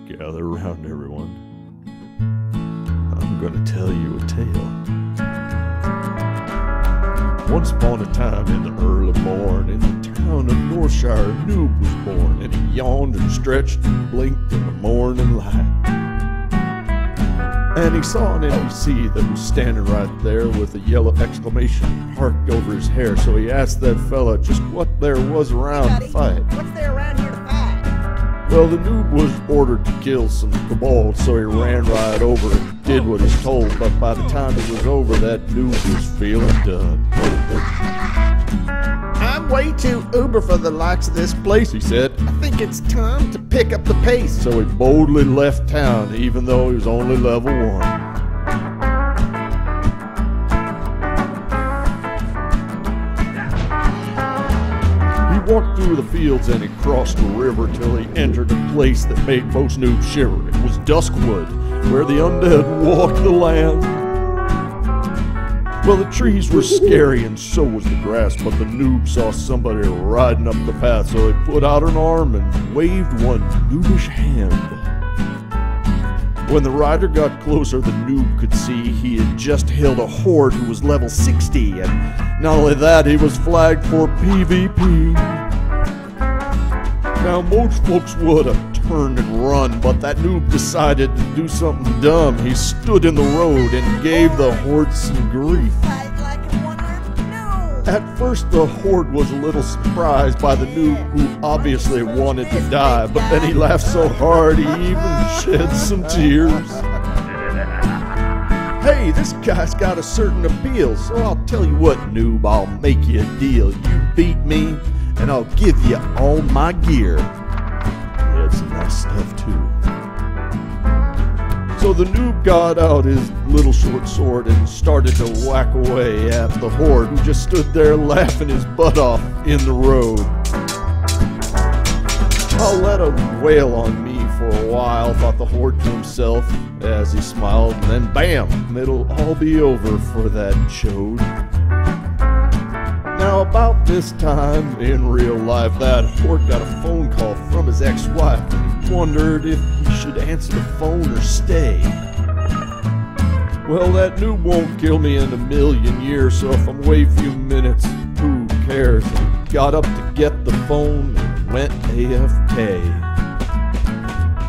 Gather around, everyone. I'm gonna tell you a tale. Once upon a time in the early morn, in the town of Northshire, a noob was born, and he yawned and stretched and blinked in the morning light. And he saw an NPC that was standing right there with a yellow exclamation marked over his hair, so he asked that fella just what there was around to fight. What's there around here to fight? Well, the noob was ordered to kill some kobolds, so he ran right over and did what he's told, but by the time it was over, that noob was feeling done. I'm way too uber for the likes of this place, He said, I think it's time to pick up the pace. so he boldly left town, even though he was only level 1. He walked through the fields and he crossed the river till he entered a place that made most noobs shiver. It was Duskwood, where the undead walked the land. Well, the trees were scary and so was the grass, but the noob saw somebody riding up the path, so he put out an arm and waved one noobish hand. When the rider got closer, the noob could see he had just hailed a horde who was level 60, and not only that, he was flagged for PvP. Now, most folks would have turned and run, but that noob decided to do something dumb. He stood in the road and gave the horde some grief. Fight like a one-armed noob. At first, the horde was a little surprised by the noob, who obviously wanted to die, but then he laughed so hard he even shed some tears. Hey, this guy's got a certain appeal, so I'll tell you what, noob, I'll make you a deal. You beat me, and I'll give you all my gear. He had some nice stuff, too. So the noob got out his little short sword and started to whack away at the horde, who just stood there laughing his butt off in the road. I'll let him wail on me for a while, thought the horde to himself as he smiled, and then bam, it'll all be over for that chode. Now, about this time in real life, that horde got a phone call from his ex-wife, and he wondered if he should answer the phone or stay. Well, that noob won't kill me in a million years, so if I'm away a few minutes, who cares? He got up to get the phone and went AFK.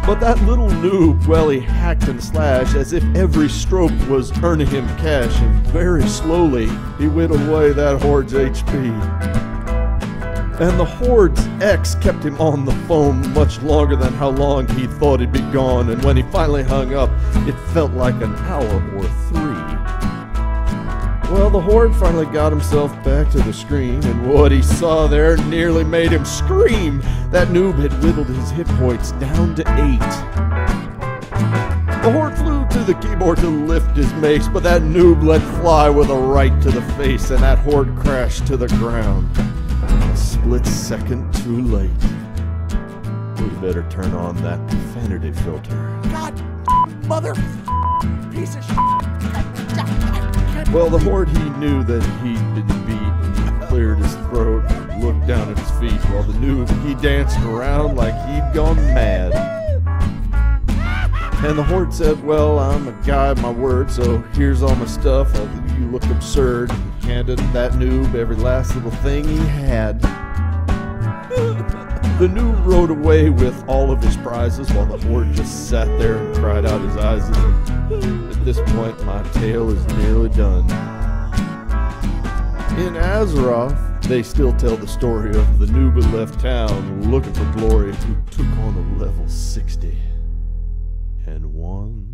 But that little noob, well, he hacked and slashed as if every stroke was earning him cash, and very slowly he whittled away that horde's HP. And the horde's ex kept him on the phone much longer than how long he thought he'd be gone, and when he finally hung up, it felt like an hour or 3. Well, the horde finally got himself back to the screen, and what he saw there nearly made him scream. That noob had whittled his hit points down to 8. The horde flew to the keyboard to lift his mace, but that noob let fly with a right to the face, and that horde crashed to the ground. A split second too late. We'd better turn on that profanity filter. God, mother, piece of shit. Well, the horde, he knew that he'd been beat. He cleared his throat and looked down at his feet, while the noob, he danced around like he'd gone mad. And the horde said, well, I'm a guy of my word, so here's all my stuff. You look absurd. He handed that noob every last little thing he had. The noob rode away with all of his prizes, while the horde just sat there and cried out his eyes. At this point, my tale is nearly done. In Azeroth, they still tell the story of the noob who left town looking for glory, who took on a level 60 and won.